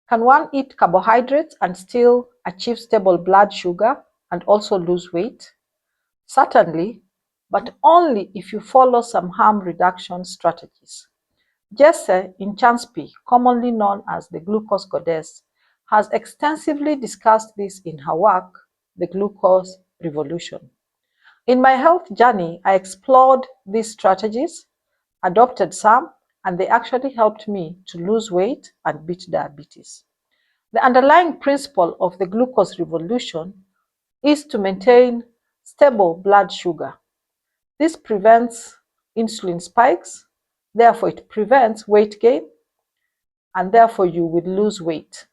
Can one eat carbohydrates and still achieve stable blood sugar and also lose weight? Certainly, but only if you follow some harm reduction strategies. Jesse Inchanspi, commonly known as the Glucose Goddess, has extensively discussed this in her work, The Glucose Revolution. In my health journey, I explored these strategies, adopted some, and they actually helped me to lose weight and beat diabetes. The underlying principle of the glucose revolution is to maintain stable blood sugar. This prevents insulin spikes, therefore it prevents weight gain, and therefore you will lose weight.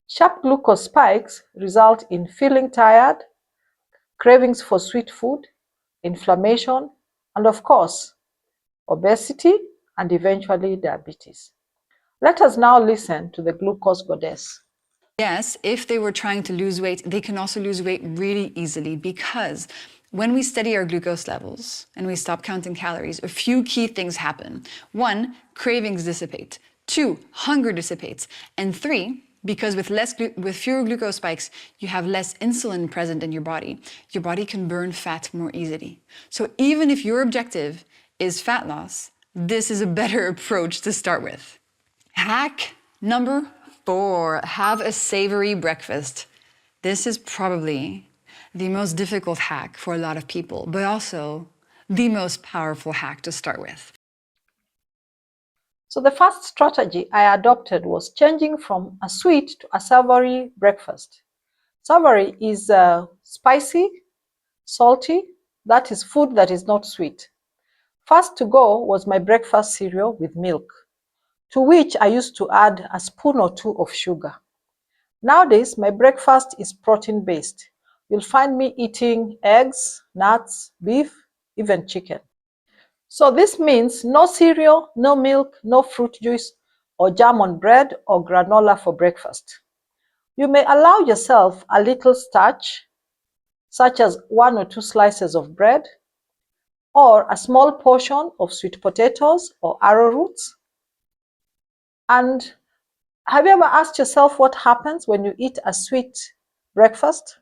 Sharp glucose spikes result in feeling tired, cravings for sweet food, inflammation, and of course, obesity and eventually diabetes. Let us now listen to the glucose goddess. Yes, if they were trying to lose weight, they can also lose weight really easily because when we study our glucose levels and we stop counting calories, a few key things happen. 1, cravings dissipate. 2, hunger dissipates. And 3, because with fewer glucose spikes, you have less insulin present in your body can burn fat more easily. So even if your objective is fat loss, this is a better approach to start with. Hack number 4, have a savory breakfast. This is probably the most difficult hack for a lot of people, but also the most powerful hack to start with. So the first strategy I adopted was changing from a sweet to a savory breakfast. Savory is spicy, salty, that is food that is not sweet. First to go was my breakfast cereal with milk, to which I used to add a spoon or 2 of sugar. Nowadays, my breakfast is protein-based. You'll find me eating eggs, nuts, beef, even chicken. So this means no cereal, no milk, no fruit juice, or jam on bread or granola for breakfast. You may allow yourself a little starch, such as 1 or 2 slices of bread, or a small portion of sweet potatoes or arrowroots. And have you ever asked yourself what happens when you eat a sweet breakfast?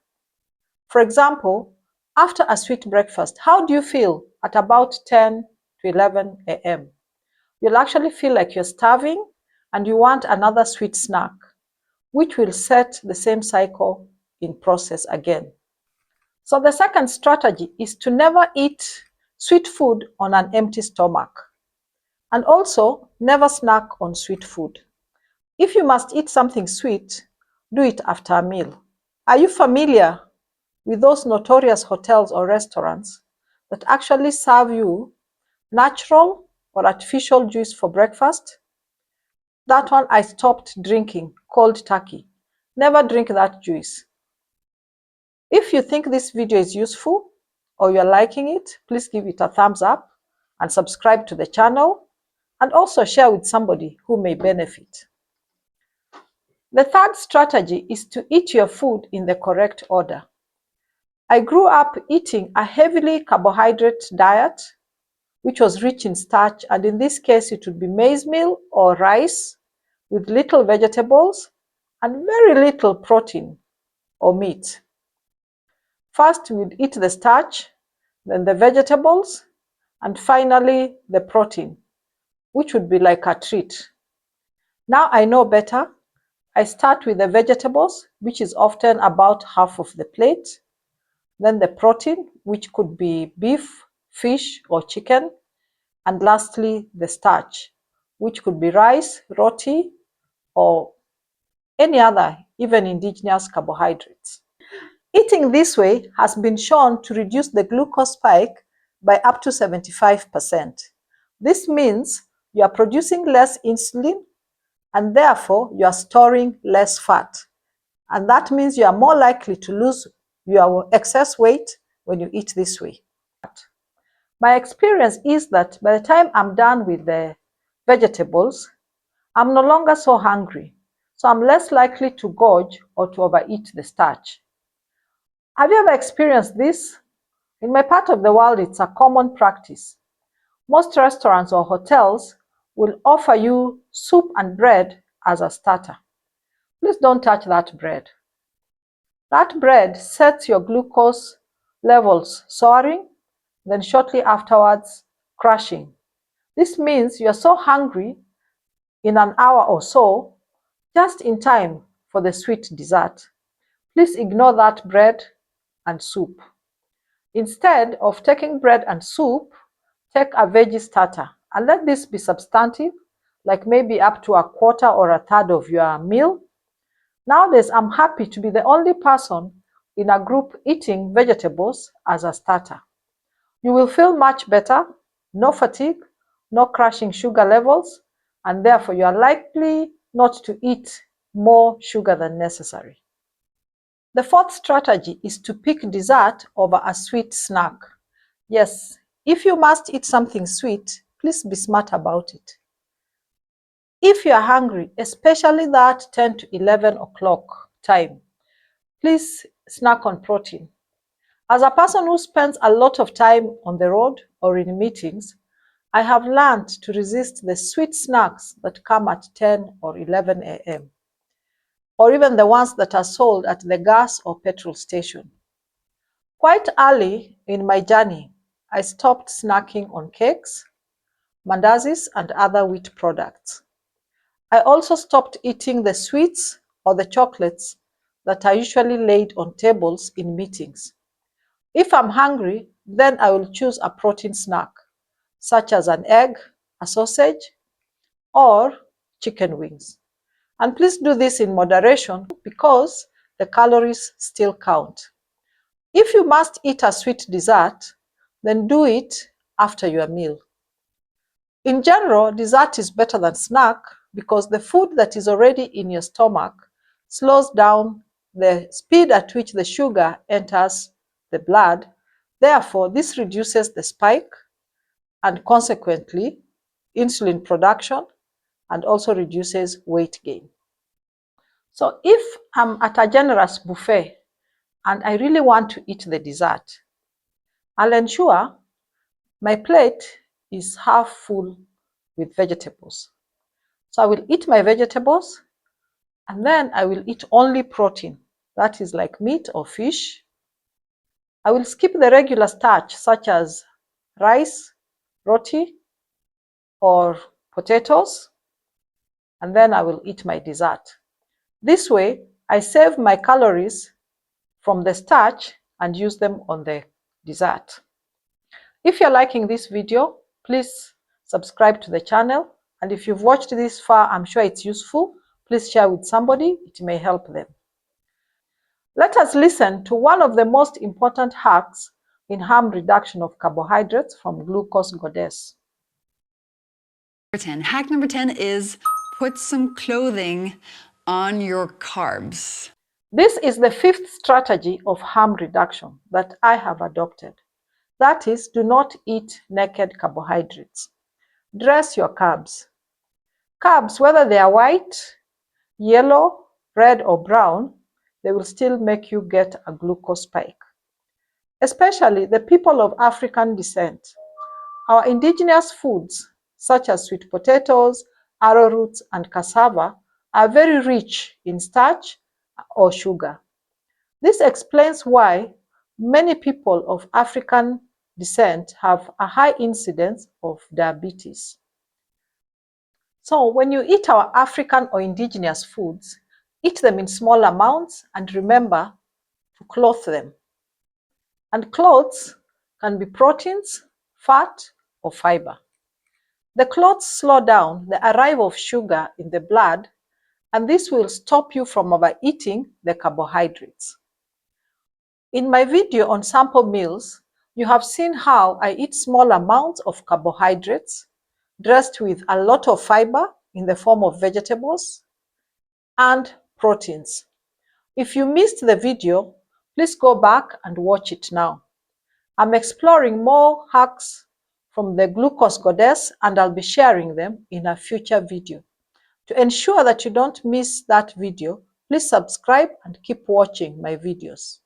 For example, after a sweet breakfast, how do you feel at about 10 to 11 a.m.? You'll actually feel like you're starving and you want another sweet snack, which will set the same cycle in process again. So the second strategy is to never eat sweet food on an empty stomach, and also never snack on sweet food. If you must eat something sweet, do it after a meal. Are you familiar with those notorious hotels or restaurants that actually serve you natural or artificial juice for breakfast? That one I stopped drinking, cold turkey. Never drink that juice. If you think this video is useful or you're liking it, please give it a thumbs up and subscribe to the channel, and also share with somebody who may benefit. The third strategy is to eat your food in the correct order. I grew up eating a heavily carbohydrate diet, which was rich in starch, and in this case it would be maize meal or rice with little vegetables and very little protein or meat. First, we'd eat the starch, then the vegetables, and finally the protein, which would be like a treat. Now I know better. I start with the vegetables, which is often about half of the plate, then the protein, which could be beef, fish, or chicken, and lastly the starch, which could be rice, roti, or any other, even indigenous carbohydrates. Eating this way has been shown to reduce the glucose spike by up to 75%. This means you are producing less insulin and therefore you are storing less fat. And that means you are more likely to lose your excess weight when you eat this way. My experience is that by the time I'm done with the vegetables, I'm no longer so hungry, so I'm less likely to gorge or to overeat the starch. Have you ever experienced this? In my part of the world, it's a common practice. Most restaurants or hotels will offer you soup and bread as a starter. please don't touch that bread. That bread sets your glucose levels soaring, then shortly afterwards crashing. This means you are so hungry in an hour or so, just in time for the sweet dessert. Please ignore that bread and soup. Instead of taking bread and soup, take a veggie starter and let this be substantive, like maybe up to a quarter or a third of your meal. Nowadays, I'm happy to be the only person in a group eating vegetables as a starter. You will feel much better, no fatigue, no crashing sugar levels, and therefore you are likely not to eat more sugar than necessary. The fourth strategy is to pick dessert over a sweet snack. Yes, if you must eat something sweet, please be smart about it. If you are hungry, especially that 10 to 11 o'clock time, please snack on protein. As a person who spends a lot of time on the road or in meetings, I have learned to resist the sweet snacks that come at 10 or 11 a.m., or even the ones that are sold at the gas or petrol station. Quite early in my journey, I stopped snacking on cakes, mandazis, and other wheat products. I also stopped eating the sweets or the chocolates that are usually laid on tables in meetings. If I'm hungry, then I will choose a protein snack, such as an egg, a sausage, or chicken wings. And please do this in moderation because the calories still count. If you must eat a sweet dessert, then do it after your meal. In general, dessert is better than snack because the food that is already in your stomach slows down the speed at which the sugar enters the blood. Therefore, this reduces the spike and consequently insulin production and also reduces weight gain. So if I'm at a generous buffet and I really want to eat the dessert, I'll ensure my plate is half full with vegetables. So I will eat my vegetables and then I will eat only protein, that is like meat or fish. I will skip the regular starch such as rice, roti, or potatoes, and then I will eat my dessert. This way, I save my calories from the starch and use them on the dessert. If you're liking this video, please subscribe to the channel. And if you've watched this far, I'm sure it's useful. Please share with somebody, it may help them. Let us listen to one of the most important hacks in harm reduction of carbohydrates from Glucosegoddess. Hack number 10 is put some clothing on your carbs. This is the fifth strategy of harm reduction that I have adopted. That is, do not eat naked carbohydrates. Dress your carbs. Carbs, whether they are white, yellow, red, or brown, they will still make you get a glucose spike. Especially the people of African descent. Our indigenous foods, such as sweet potatoes, arrowroots, and cassava, are very rich in starch or sugar. This explains why many people of African descent have a high incidence of diabetes. So when you eat our African or indigenous foods, eat them in small amounts and remember to clothe them. And clothes can be proteins, fat, or fiber. The clothes slow down the arrival of sugar in the blood, and this will stop you from overeating the carbohydrates. In my video on sample meals, you have seen how I eat small amounts of carbohydrates dressed with a lot of fiber in the form of vegetables and proteins. If you missed the video, please go back and watch it now. I'm exploring more hacks from the Glucosegoddess and I'll be sharing them in a future video. To ensure that you don't miss that video, please subscribe and keep watching my videos.